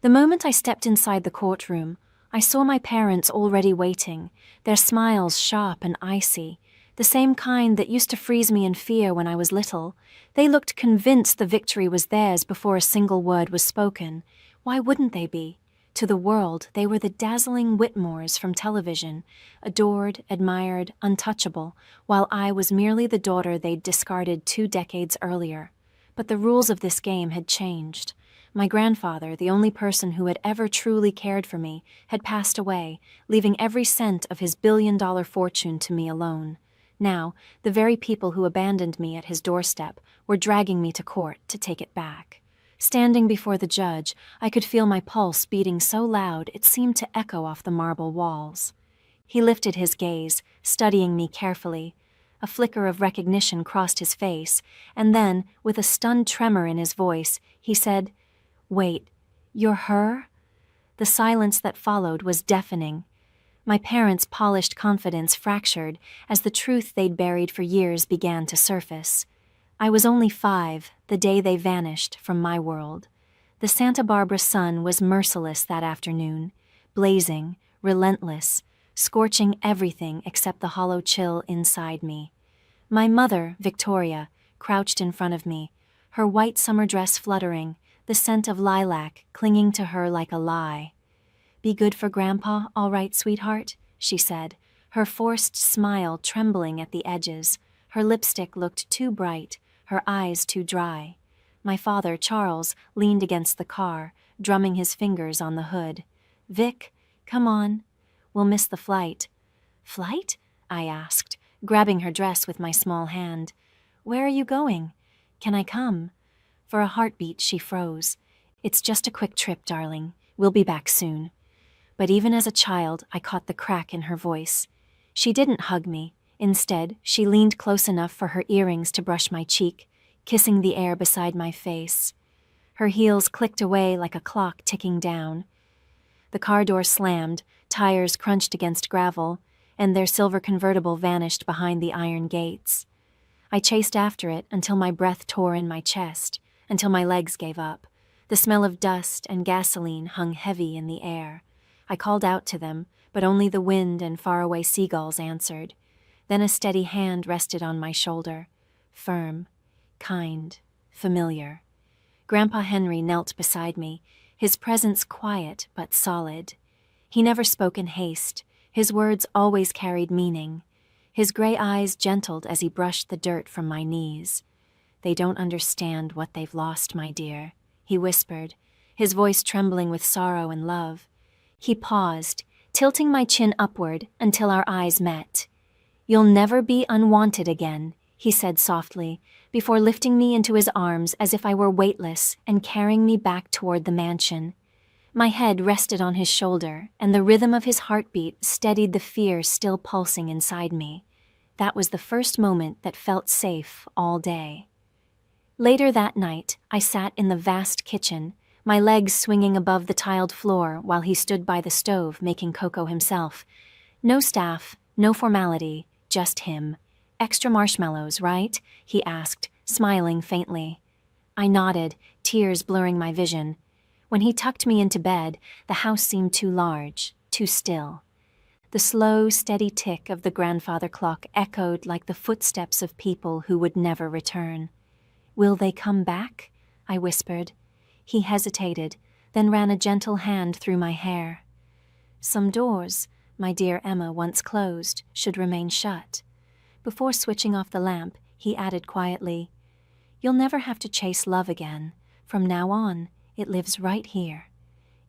The moment I stepped inside the courtroom, I saw my parents already waiting, their smiles sharp and icy, the same kind that used to freeze me in fear when I was little. They looked convinced the victory was theirs before a single word was spoken. Why wouldn't they be? To the world, they were the dazzling Whitmores from television, adored, admired, untouchable, while I was merely the daughter they'd discarded 2 decades earlier. But the rules of this game had changed. My grandfather, the only person who had ever truly cared for me, had passed away, leaving every cent of his billion-dollar fortune to me alone. Now, the very people who abandoned me at his doorstep were dragging me to court to take it back. Standing before the judge, I could feel my pulse beating so loud it seemed to echo off the marble walls. He lifted his gaze, studying me carefully. A flicker of recognition crossed his face, and then, with a stunned tremor in his voice, he said, "Wait, you're her?" The silence that followed was deafening. My parents' polished confidence fractured as the truth they'd buried for years began to surface. I was only 5, the day they vanished from my world. The Santa Barbara sun was merciless that afternoon, blazing, relentless, scorching everything except the hollow chill inside me. My mother, Victoria, crouched in front of me, her white summer dress fluttering, the scent of lilac clinging to her like a lie. "Be good for Grandpa, all right, sweetheart?" she said, her forced smile trembling at the edges. Her lipstick looked too bright, her eyes too dry. My father, Charles, leaned against the car, drumming his fingers on the hood. "Vic, come on. We'll miss the flight." "Flight?" I asked, grabbing her dress with my small hand. "Where are you going? Can I come?" For a heartbeat, she froze. "It's just a quick trip, darling. We'll be back soon." But even as a child, I caught the crack in her voice. She didn't hug me. Instead, she leaned close enough for her earrings to brush my cheek, kissing the air beside my face. Her heels clicked away like a clock ticking down. The car door slammed, tires crunched against gravel, and their silver convertible vanished behind the iron gates. I chased after it until my breath tore in my chest, until my legs gave up. The smell of dust and gasoline hung heavy in the air. I called out to them, but only the wind and faraway seagulls answered. Then a steady hand rested on my shoulder, firm, kind, familiar. Grandpa Henry knelt beside me, his presence quiet but solid. He never spoke in haste, his words always carried meaning. His gray eyes gentled as he brushed the dirt from my knees. "They don't understand what they've lost, my dear," he whispered, his voice trembling with sorrow and love. He paused, tilting my chin upward until our eyes met. "You'll never be unwanted again," he said softly, before lifting me into his arms as if I were weightless and carrying me back toward the mansion. My head rested on his shoulder, and the rhythm of his heartbeat steadied the fear still pulsing inside me. That was the first moment that felt safe all day. Later that night, I sat in the vast kitchen, my legs swinging above the tiled floor while he stood by the stove making cocoa himself. No staff, no formality, just him. "Extra marshmallows, right?" he asked, smiling faintly. I nodded, tears blurring my vision. When he tucked me into bed, the house seemed too large, too still. The slow, steady tick of the grandfather clock echoed like the footsteps of people who would never return. "Will they come back?" I whispered. He hesitated, then ran a gentle hand through my hair. "Some doors, my dear Emma once closed, should remain shut." Before switching off the lamp, he added quietly, "You'll never have to chase love again. From now on, it lives right here."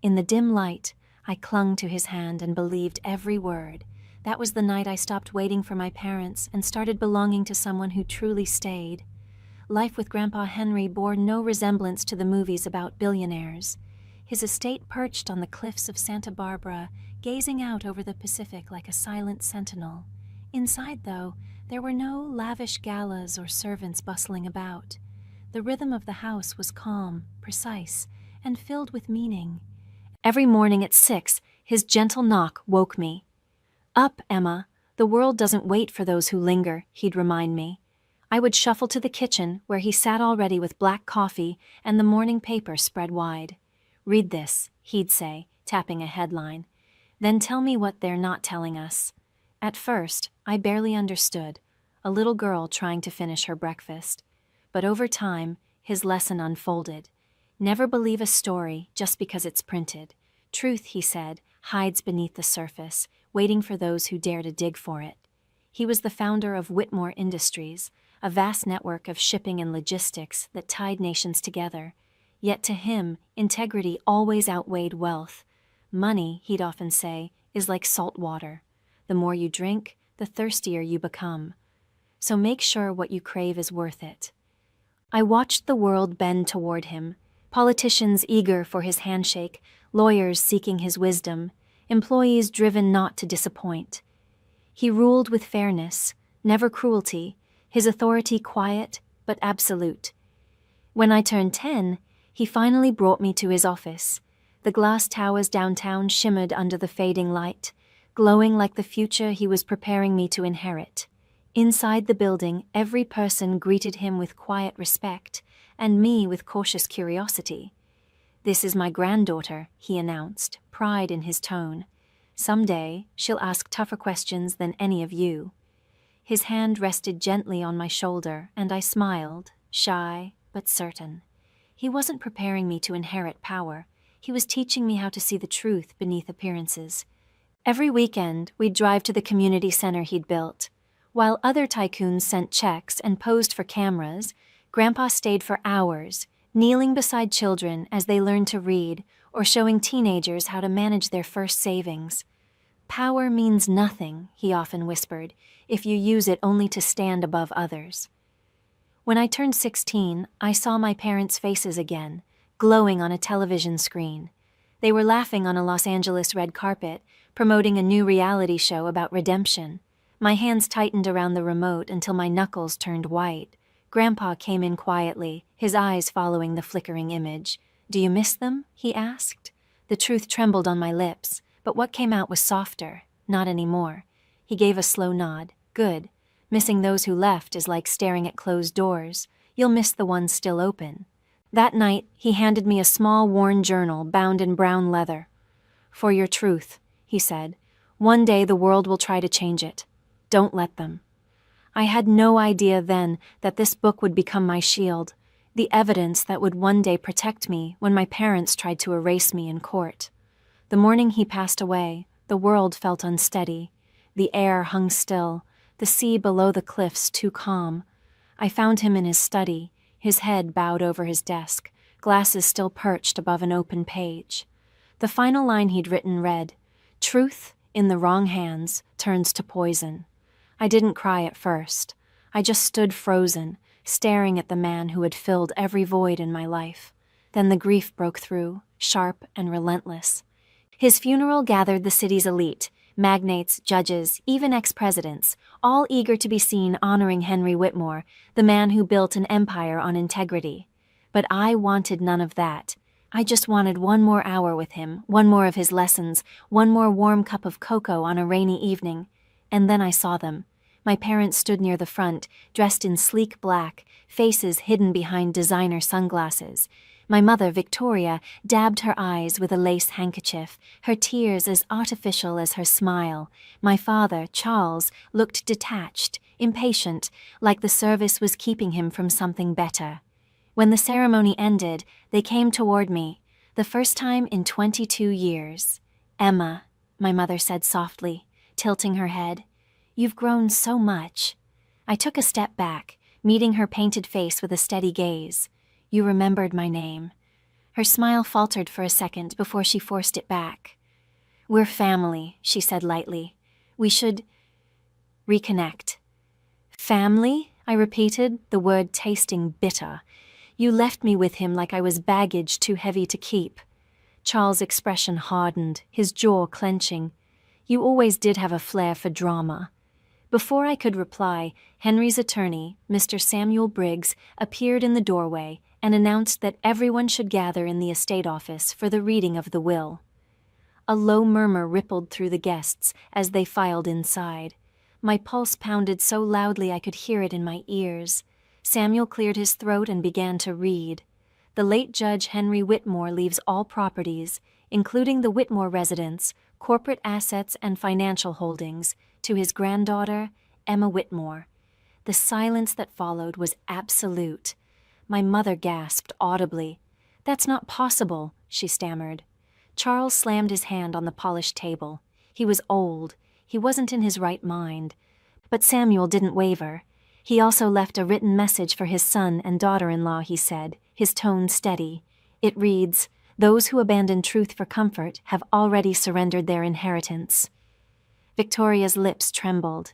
In the dim light, I clung to his hand and believed every word. That was the night I stopped waiting for my parents and started belonging to someone who truly stayed. Life with Grandpa Henry bore no resemblance to the movies about billionaires. His estate perched on the cliffs of Santa Barbara, gazing out over the Pacific like a silent sentinel. Inside, though, there were no lavish galas or servants bustling about. The rhythm of the house was calm, precise, and filled with meaning. Every morning at 6, his gentle knock woke me. "Up, Emma. The world doesn't wait for those who linger," he'd remind me. I would shuffle to the kitchen, where he sat already with black coffee and the morning paper spread wide. "Read this," he'd say, tapping a headline. "Then tell me what they're not telling us." At first, I barely understood, a little girl trying to finish her breakfast. But over time, his lesson unfolded. Never believe a story just because it's printed. Truth, he said, hides beneath the surface, waiting for those who dare to dig for it. He was the founder of Whitmore Industries, a vast network of shipping and logistics that tied nations together. Yet to him, integrity always outweighed wealth. Money, he'd often say, is like salt water. The more you drink, the thirstier you become. So make sure what you crave is worth it. I watched the world bend toward him, politicians eager for his handshake, lawyers seeking his wisdom, employees driven not to disappoint. He ruled with fairness, never cruelty, his authority quiet but absolute. When I turned 10, he finally brought me to his office. The glass towers downtown shimmered under the fading light, glowing like the future he was preparing me to inherit. Inside the building, every person greeted him with quiet respect, and me with cautious curiosity. "This is my granddaughter," he announced, pride in his tone. "Someday, she'll ask tougher questions than any of you." His hand rested gently on my shoulder, and I smiled, shy but certain. He wasn't preparing me to inherit power. He was teaching me how to see the truth beneath appearances. Every weekend, we'd drive to the community center he'd built. While other tycoons sent checks and posed for cameras, Grandpa stayed for hours, kneeling beside children as they learned to read or showing teenagers how to manage their first savings. "Power means nothing," he often whispered, "if you use it only to stand above others." When I turned 16, I saw my parents' faces again, glowing on a television screen. They were laughing on a Los Angeles red carpet, promoting a new reality show about redemption. My hands tightened around the remote until my knuckles turned white. Grandpa came in quietly, his eyes following the flickering image. "Do you miss them?" he asked. The truth trembled on my lips, but what came out was softer. "Not anymore." He gave a slow nod. "Good. Missing those who left is like staring at closed doors. You'll miss the ones still open." That night, he handed me a small, worn journal bound in brown leather. "For your truth," he said. "One day the world will try to change it. Don't let them." I had no idea then that this book would become my shield, the evidence that would one day protect me when my parents tried to erase me in court. The morning he passed away, the world felt unsteady. The air hung still, the sea below the cliffs too calm. I found him in his study, his head bowed over his desk, glasses still perched above an open page. The final line he'd written read, "Truth, in the wrong hands, turns to poison." I didn't cry at first. I just stood frozen, staring at the man who had filled every void in my life. Then the grief broke through, sharp and relentless. His funeral gathered the city's elite, magnates, judges, even ex-presidents, all eager to be seen honoring Henry Whitmore, the man who built an empire on integrity. But I wanted none of that. I just wanted one more hour with him, one more of his lessons, one more warm cup of cocoa on a rainy evening. And then I saw them. My parents stood near the front, dressed in sleek black, faces hidden behind designer sunglasses. My mother, Victoria, dabbed her eyes with a lace handkerchief, her tears as artificial as her smile. My father, Charles, looked detached, impatient, like the service was keeping him from something better. When the ceremony ended, they came toward me, the first time in 22 years. "Emma," my mother said softly, tilting her head, "you've grown so much." I took a step back, meeting her painted face with a steady gaze. "You remembered my name." Her smile faltered for a second before she forced it back. "We're family," she said lightly. "We should reconnect." "Family?" I repeated, the word tasting bitter. "You left me with him like I was baggage too heavy to keep." Charles' expression hardened, his jaw clenching. "You always did have a flair for drama." Before I could reply, Henry's attorney, Mr. Samuel Briggs, appeared in the doorway and announced that everyone should gather in the estate office for the reading of the will. A low murmur rippled through the guests as they filed inside. My pulse pounded so loudly I could hear it in my ears. Samuel cleared his throat and began to read. The late Judge Henry Whitmore leaves all properties, including the Whitmore residence, corporate assets and financial holdings, to his granddaughter, Emma Whitmore. The silence that followed was absolute. My mother gasped audibly. "That's not possible," she stammered. Charles slammed his hand on the polished table. He was old. He wasn't in his right mind. But Samuel didn't waver. He also left a written message for his son and daughter-in-law, he said, his tone steady. It reads, "Those who abandon truth for comfort have already surrendered their inheritance." Victoria's lips trembled.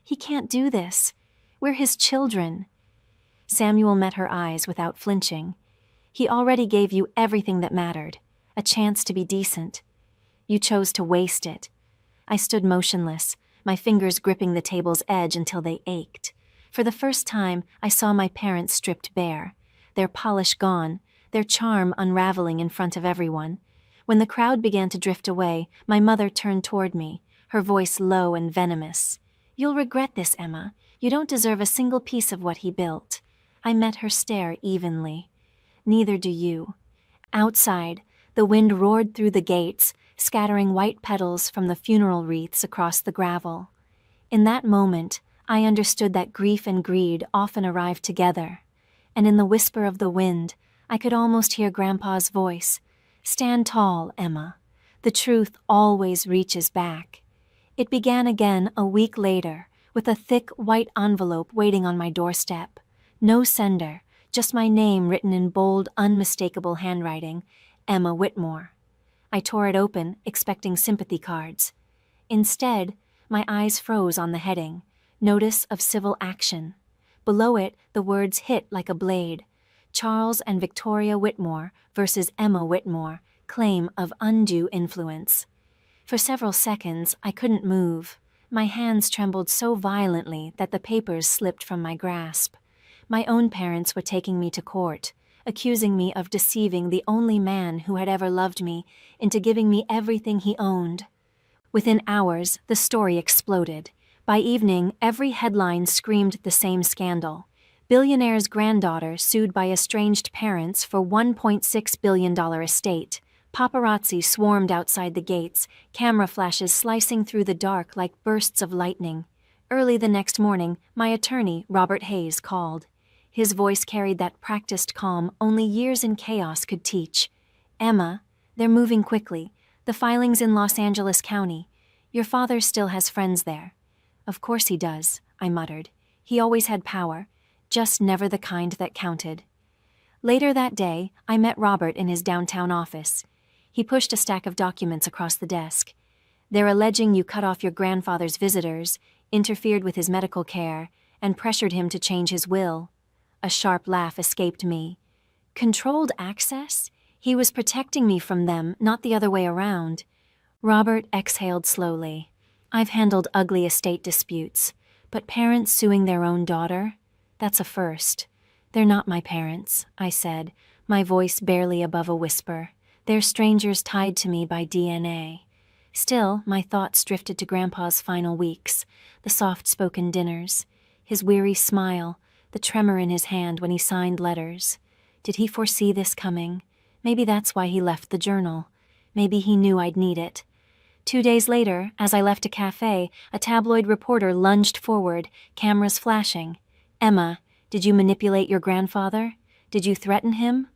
"He can't do this. We're his children." Samuel met her eyes without flinching. "He already gave you everything that mattered, a chance to be decent. You chose to waste it." I stood motionless, my fingers gripping the table's edge until they ached. For the first time, I saw my parents stripped bare, their polish gone, their charm unraveling in front of everyone. When the crowd began to drift away, my mother turned toward me, her voice low and venomous. "You'll regret this, Emma. You don't deserve a single piece of what he built." I met her stare evenly. "Neither do you." Outside, the wind roared through the gates, scattering white petals from the funeral wreaths across the gravel. In that moment, I understood that grief and greed often arrive together, and in the whisper of the wind, I could almost hear Grandpa's voice. "Stand tall, Emma. The truth always reaches back." It began again a week later, with a thick white envelope waiting on my doorstep. No sender, just my name written in bold, unmistakable handwriting, Emma Whitmore. I tore it open, expecting sympathy cards. Instead, my eyes froze on the heading, Notice of Civil Action. Below it, the words hit like a blade. Charles and Victoria Whitmore versus Emma Whitmore, claim of undue influence. For several seconds, I couldn't move. My hands trembled so violently that the papers slipped from my grasp. My own parents were taking me to court, accusing me of deceiving the only man who had ever loved me into giving me everything he owned. Within hours, the story exploded. By evening, every headline screamed the same scandal. Billionaire's granddaughter sued by estranged parents for $1.6 billion estate. Paparazzi swarmed outside the gates, camera flashes slicing through the dark like bursts of lightning. Early the next morning, my attorney, Robert Hayes, called. His voice carried that practiced calm only years in chaos could teach. "Emma, they're moving quickly. The filing's in Los Angeles County. Your father still has friends there." "Of course he does," I muttered. "He always had power, just never the kind that counted." Later that day, I met Robert in his downtown office. He pushed a stack of documents across the desk. "They're alleging you cut off your grandfather's visitors, interfered with his medical care, and pressured him to change his will." A sharp laugh escaped me. Controlled access? He was protecting me from them, not the other way around. Robert exhaled slowly. "I've handled ugly estate disputes, but parents suing their own daughter? That's a first." "They're not my parents," I said, my voice barely above a whisper. "They're strangers tied to me by DNA." Still, my thoughts drifted to Grandpa's final weeks, the soft-spoken dinners, his weary smile, the tremor in his hand when he signed letters. Did he foresee this coming? Maybe that's why he left the journal. Maybe he knew I'd need it. 2 days later, as I left a cafe, a tabloid reporter lunged forward, cameras flashing. "Emma, did you manipulate your grandfather? Did you threaten him?"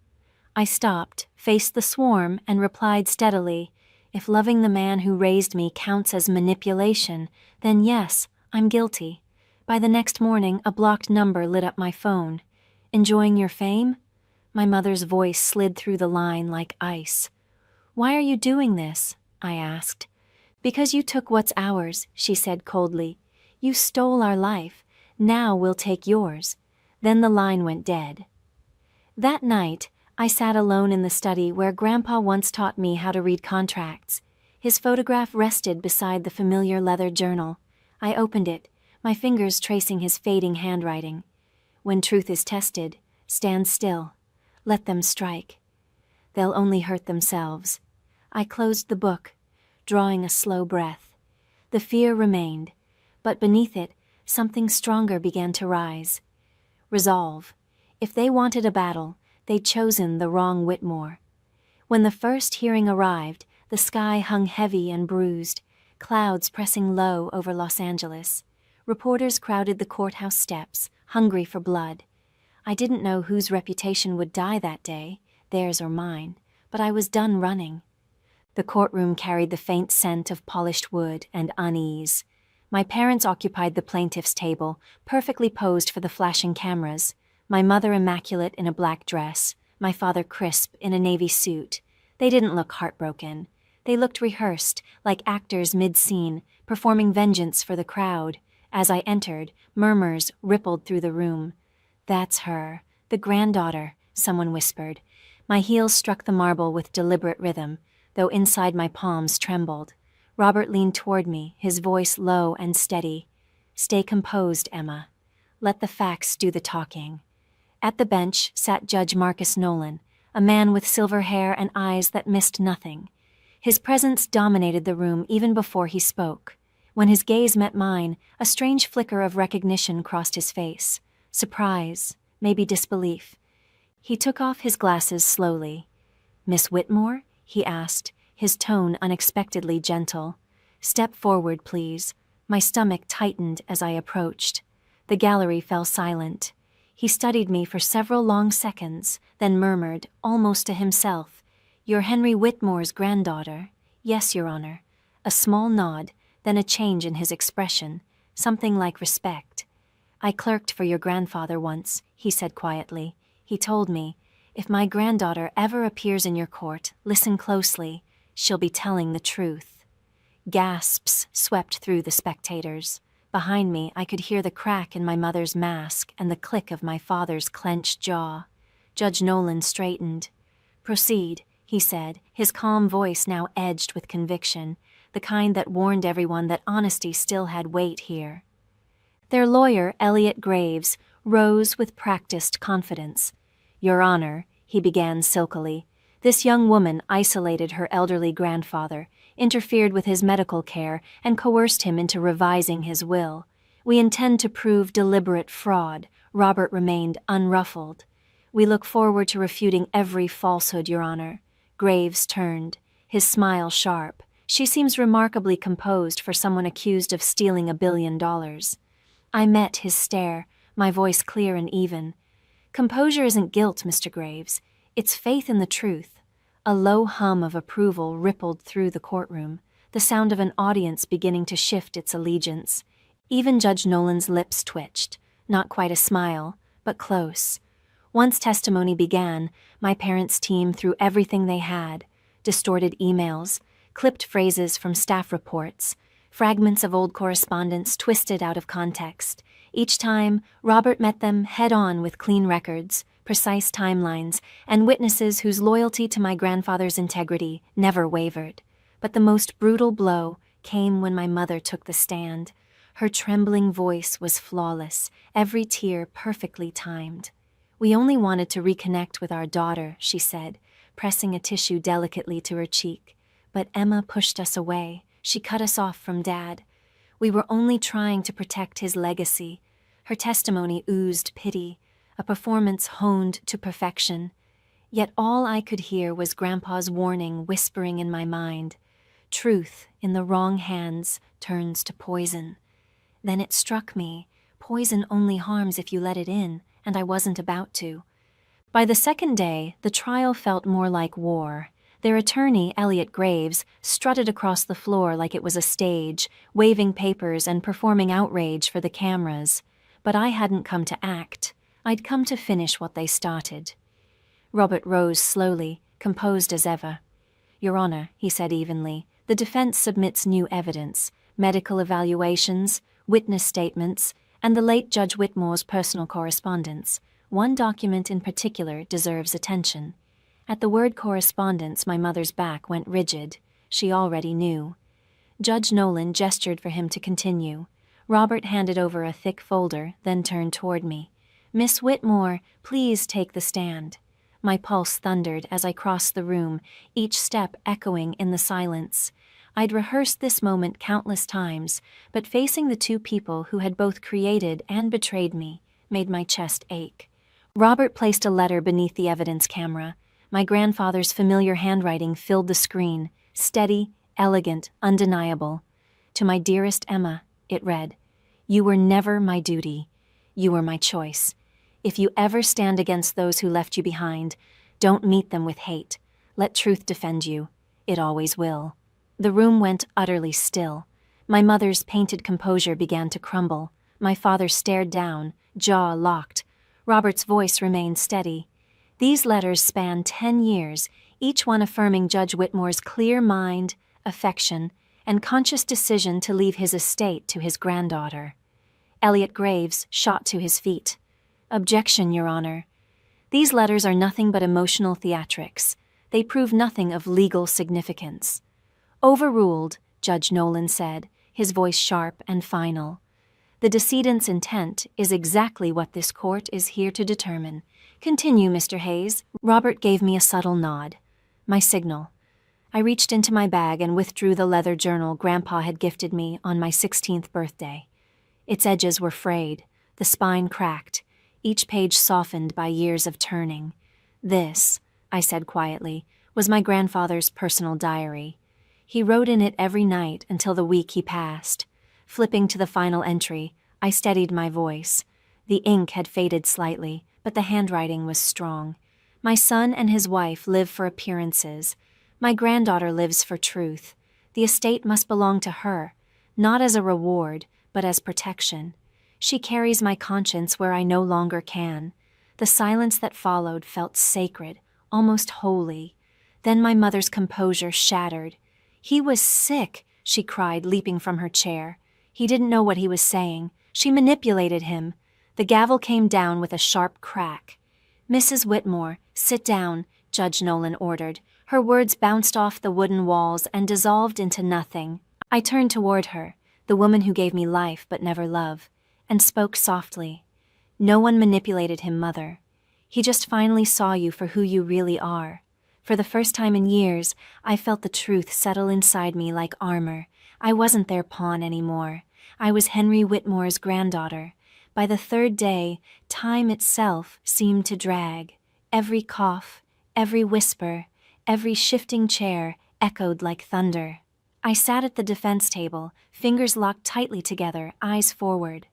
I stopped, faced the swarm, and replied steadily, "If loving the man who raised me counts as manipulation, then yes, I'm guilty." By the next morning, a blocked number lit up my phone. "Enjoying your fame?" My mother's voice slid through the line like ice. "Why are you doing this?" I asked. "Because you took what's ours," she said coldly. "You stole our life. Now we'll take yours." Then the line went dead. That night, I sat alone in the study where Grandpa once taught me how to read contracts. His photograph rested beside the familiar leather journal. I opened it, my fingers tracing his fading handwriting. "When truth is tested, stand still. Let them strike. They'll only hurt themselves." I closed the book, drawing a slow breath. The fear remained, but beneath it, something stronger began to rise. Resolve. If they wanted a battle, they'd chosen the wrong Whitmore. When the first hearing arrived, the sky hung heavy and bruised, clouds pressing low over Los Angeles. Reporters crowded the courthouse steps, hungry for blood. I didn't know whose reputation would die that day, theirs or mine, but I was done running. The courtroom carried the faint scent of polished wood and unease. My parents occupied the plaintiff's table, perfectly posed for the flashing cameras, my mother immaculate in a black dress, my father crisp in a navy suit. They didn't look heartbroken. They looked rehearsed, like actors mid-scene, performing vengeance for the crowd. As I entered, murmurs rippled through the room. "That's her, the granddaughter," someone whispered. My heels struck the marble with deliberate rhythm, though inside my palms trembled. Robert leaned toward me, his voice low and steady. "Stay composed, Emma. Let the facts do the talking." At the bench sat Judge Marcus Nolan, a man with silver hair and eyes that missed nothing. His presence dominated the room even before he spoke. When his gaze met mine, a strange flicker of recognition crossed his face. Surprise, maybe disbelief. He took off his glasses slowly. "Miss Whitmore?" he asked, his tone unexpectedly gentle. "Step forward, please." My stomach tightened as I approached. The gallery fell silent. He studied me for several long seconds, then murmured, almost to himself, "You're Henry Whitmore's granddaughter?" "Yes, Your Honor." A small nod, then a change in his expression, something like respect. "I clerked for your grandfather once," he said quietly. "He told me, if my granddaughter ever appears in your court, listen closely. She'll be telling the truth." Gasps swept through the spectators. Behind me, I could hear the crack in my mother's mask and the click of my father's clenched jaw. Judge Nolan straightened. "Proceed," he said, his calm voice now edged with conviction, the kind that warned everyone that honesty still had weight here. Their lawyer, Elliot Graves, rose with practiced confidence. "Your Honor," he began silkily, "this young woman isolated her elderly grandfather, interfered with his medical care, and coerced him into revising his will. We intend to prove deliberate fraud." Robert remained unruffled. "We look forward to refuting every falsehood, Your Honor." Graves turned, his smile sharp. "She seems remarkably composed for someone accused of stealing $1 billion. I met his stare, my voice clear and even. "Composure isn't guilt, Mr. Graves. It's faith in the truth." A low hum of approval rippled through the courtroom, the sound of an audience beginning to shift its allegiance. Even Judge Nolan's lips twitched, not quite a smile, but close. Once testimony began, my parents' team threw everything they had: distorted emails, clipped phrases from staff reports, fragments of old correspondence twisted out of context. Each time, Robert met them head-on with clean records, precise timelines, and witnesses whose loyalty to my grandfather's integrity never wavered. But the most brutal blow came when my mother took the stand. Her trembling voice was flawless, every tear perfectly timed. "We only wanted to reconnect with our daughter," she said, pressing a tissue delicately to her cheek. "But Emma pushed us away. She cut us off from Dad. We were only trying to protect his legacy." Her testimony oozed pity, a performance honed to perfection. Yet all I could hear was Grandpa's warning whispering in my mind. Truth in the wrong hands turns to poison. Then it struck me. Poison only harms if you let it in, and I wasn't about to. By the second day, the trial felt more like war. Their attorney, Elliot Graves, strutted across the floor like it was a stage, waving papers and performing outrage for the cameras. But I hadn't come to act. I'd come to finish what they started. Robert rose slowly, composed as ever. "Your Honor," he said evenly, "the defense submits new evidence, medical evaluations, witness statements, and the late Judge Whitmore's personal correspondence. One document in particular deserves attention." At the word correspondence, my mother's back went rigid. She already knew. Judge Nolan gestured for him to continue. Robert handed over a thick folder, then turned toward me. "Miss Whitmore, please take the stand." My pulse thundered as I crossed the room, each step echoing in the silence. I'd rehearsed this moment countless times, but facing the two people who had both created and betrayed me made my chest ache. Robert placed a letter beneath the evidence camera. My grandfather's familiar handwriting filled the screen, steady, elegant, undeniable. To my dearest Emma, it read, "You were never my duty. You were my choice. If you ever stand against those who left you behind, don't meet them with hate. Let truth defend you. It always will." The room went utterly still. My mother's painted composure began to crumble. My father stared down, jaw locked. Robert's voice remained steady. These letters spanned 10 years, each one affirming Judge Whitmore's clear mind, affection, and conscious decision to leave his estate to his granddaughter. Elliot Graves shot to his feet. "Objection, Your Honor. These letters are nothing but emotional theatrics. They prove nothing of legal significance." "Overruled," Judge Nolan said, his voice sharp and final. "The decedent's intent is exactly what this court is here to determine. Continue, Mr. Hayes." Robert gave me a subtle nod. My signal. I reached into my bag and withdrew the leather journal Grandpa had gifted me on my 16th birthday. Its edges were frayed, the spine cracked, each page softened by years of turning. "This," I said quietly, "was my grandfather's personal diary. He wrote in it every night until the week he passed." Flipping to the final entry, I steadied my voice. The ink had faded slightly, but the handwriting was strong. "My son and his wife live for appearances. My granddaughter lives for truth. The estate must belong to her, not as a reward, but as protection. She carries my conscience where I no longer can." The silence that followed felt sacred, almost holy. Then my mother's composure shattered. "He was sick," she cried, leaping from her chair. "He didn't know what he was saying. She manipulated him." The gavel came down with a sharp crack. "Mrs. Whitmore, sit down," Judge Nolan ordered. Her words bounced off the wooden walls and dissolved into nothing. I turned toward her, the woman who gave me life but never love, and spoke softly. "No one manipulated him, Mother. He just finally saw you for who you really are. For the first time in years, I felt the truth settle inside me like armor. I wasn't their pawn anymore. I was Henry Whitmore's granddaughter. By the third day, time itself seemed to drag. Every cough, every whisper, every shifting chair echoed like thunder." I sat at the defense table, fingers locked tightly together, eyes forward.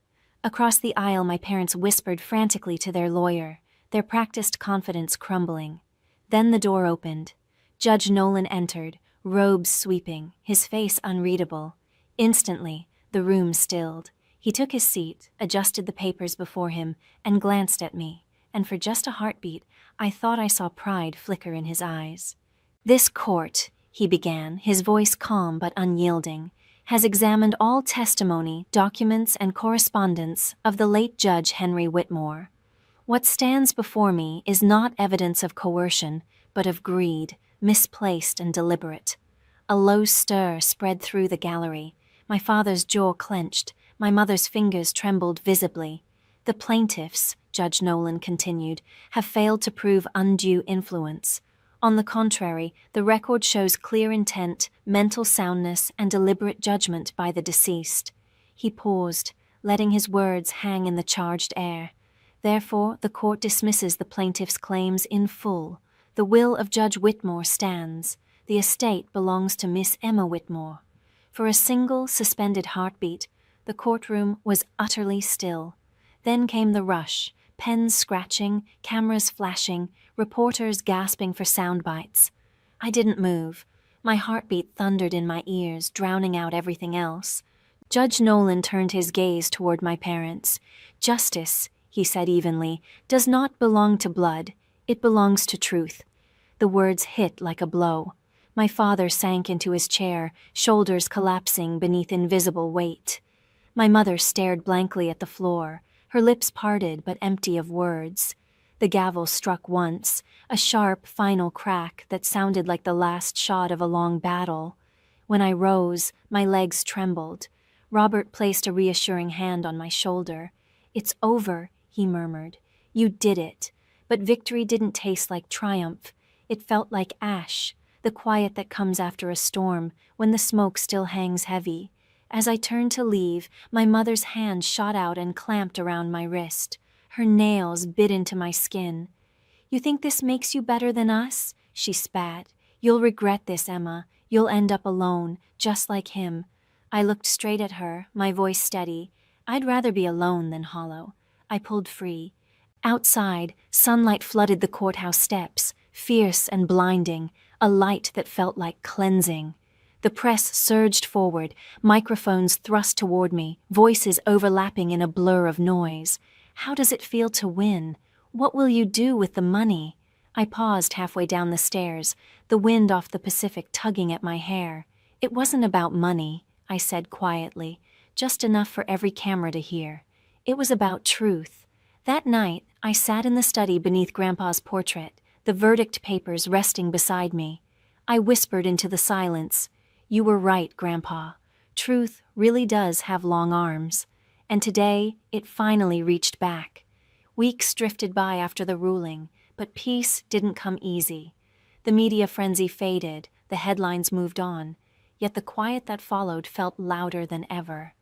Across the aisle, my parents whispered frantically to their lawyer, their practiced confidence crumbling. Then the door opened. Judge Nolan entered, robes sweeping, his face unreadable. Instantly, the room stilled. He took his seat, adjusted the papers before him, and glanced at me, and for just a heartbeat, I thought I saw pride flicker in his eyes. "This court," he began, his voice calm but unyielding, "has examined all testimony, documents, and correspondence of the late Judge Henry Whitmore. What stands before me is not evidence of coercion, but of greed, misplaced and deliberate." A low stir spread through the gallery. My father's jaw clenched, my mother's fingers trembled visibly. "The plaintiffs," Judge Nolan continued, "have failed to prove undue influence. On the contrary, the record shows clear intent, mental soundness, and deliberate judgment by the deceased." He paused, letting his words hang in the charged air. "Therefore, the court dismisses the plaintiff's claims in full. The will of Judge Whitmore stands. The estate belongs to Miss Emma Whitmore." For a single, suspended heartbeat, the courtroom was utterly still. Then came the rush, pens scratching, cameras flashing, reporters gasping for sound bites. I didn't move. My heartbeat thundered in my ears, drowning out everything else. Judge Nolan turned his gaze toward my parents. "Justice," he said evenly, "does not belong to blood. It belongs to truth." The words hit like a blow. My father sank into his chair, shoulders collapsing beneath invisible weight. My mother stared blankly at the floor, her lips parted but empty of words. The gavel struck once, a sharp, final crack that sounded like the last shot of a long battle. When I rose, my legs trembled. Robert placed a reassuring hand on my shoulder. "It's over," he murmured. "You did it." But victory didn't taste like triumph. It felt like ash, the quiet that comes after a storm, when the smoke still hangs heavy. As I turned to leave, my mother's hand shot out and clamped around my wrist. Her nails bit into my skin. "You think this makes you better than us?" she spat. "You'll regret this, Emma. You'll end up alone, just like him." I looked straight at her, my voice steady. I'd rather be alone than hollow. I pulled free. Outside, sunlight flooded the courthouse steps, fierce and blinding, a light that felt like cleansing. The press surged forward, microphones thrust toward me, voices overlapping in a blur of noise. How does it feel to win? What will you do with the money? I paused halfway down the stairs, the wind off the Pacific tugging at my hair. It wasn't about money, I said quietly, just enough for every camera to hear. It was about truth. That night, I sat in the study beneath Grandpa's portrait, the verdict papers resting beside me. I whispered into the silence, "You were right, Grandpa. Truth really does have long arms." And today, it finally reached back. Weeks drifted by after the ruling, but peace didn't come easy. The media frenzy faded, the headlines moved on, yet the quiet that followed felt louder than ever.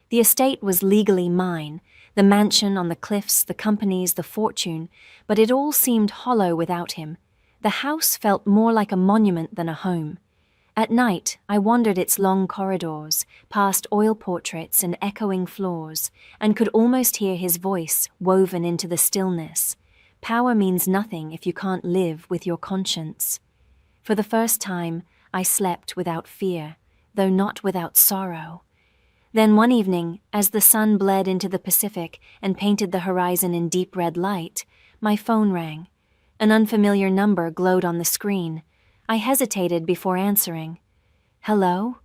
The estate was legally mine, the mansion on the cliffs, the companies, the fortune, but it all seemed hollow without him. The house felt more like a monument than a home. At night, I wandered its long corridors, past oil portraits and echoing floors, and could almost hear his voice woven into the stillness. Power means nothing if you can't live with your conscience. For the first time, I slept without fear, though not without sorrow. Then one evening, as the sun bled into the Pacific and painted the horizon in deep red light, my phone rang. An unfamiliar number glowed on the screen. I hesitated before answering. "Hello?"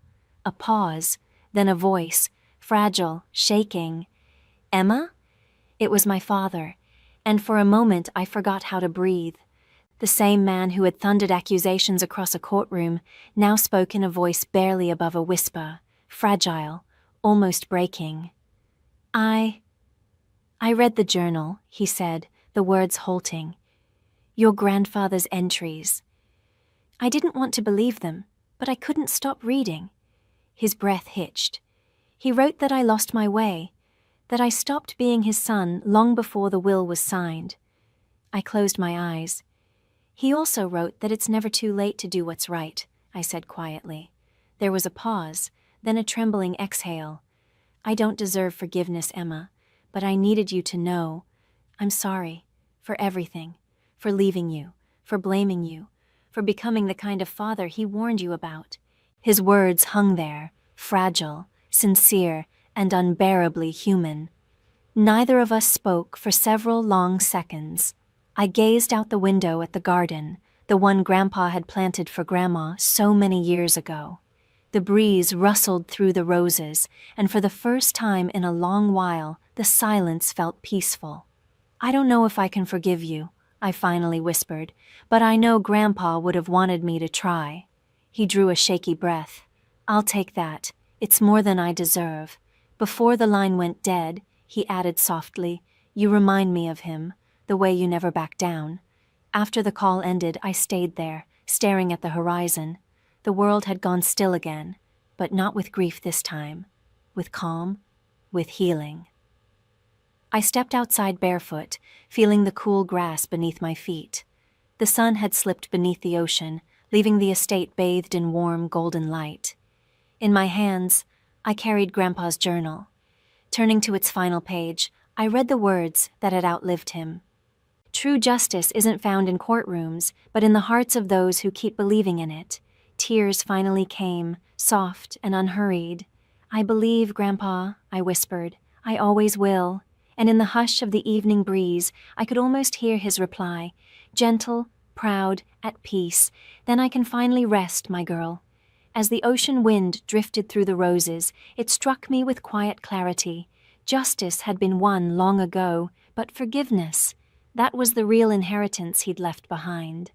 A pause, then a voice, fragile, shaking. "Emma?" It was my father, and for a moment I forgot how to breathe. The same man who had thundered accusations across a courtroom now spoke in a voice barely above a whisper, fragile, almost breaking. I read the journal," he said, the words halting. "Your grandfather's entries." I didn't want to believe them, but I couldn't stop reading. His breath hitched. He wrote that I lost my way, that I stopped being his son long before the will was signed. I closed my eyes. "He also wrote that it's never too late to do what's right," I said quietly. There was a pause, then a trembling exhale. "I don't deserve forgiveness, Emma, but I needed you to know. I'm sorry. For everything. For leaving you. For blaming you. For becoming the kind of father he warned you about." His words hung there, fragile, sincere, and unbearably human. Neither of us spoke for several long seconds. I gazed out the window at the garden, the one Grandpa had planted for Grandma so many years ago. The breeze rustled through the roses, and for the first time in a long while, the silence felt peaceful. "I don't know if I can forgive you," I finally whispered, "but I know Grandpa would have wanted me to try." He drew a shaky breath. "I'll take that. It's more than I deserve." Before the line went dead, he added softly, "You remind me of him, the way you never back down." After the call ended, I stayed there, staring at the horizon. The world had gone still again, but not with grief this time. With calm, with healing. I stepped outside barefoot, feeling the cool grass beneath my feet. The sun had slipped beneath the ocean, leaving the estate bathed in warm, golden light. In my hands, I carried Grandpa's journal. Turning to its final page, I read the words that had outlived him. "True justice isn't found in courtrooms, but in the hearts of those who keep believing in it." Tears finally came, soft and unhurried. "I believe, Grandpa," I whispered. "I always will." And in the hush of the evening breeze, I could almost hear his reply, gentle, proud, at peace. "Then I can finally rest, my girl." As the ocean wind drifted through the roses, it struck me with quiet clarity. Justice had been won long ago, but forgiveness, that was the real inheritance he'd left behind.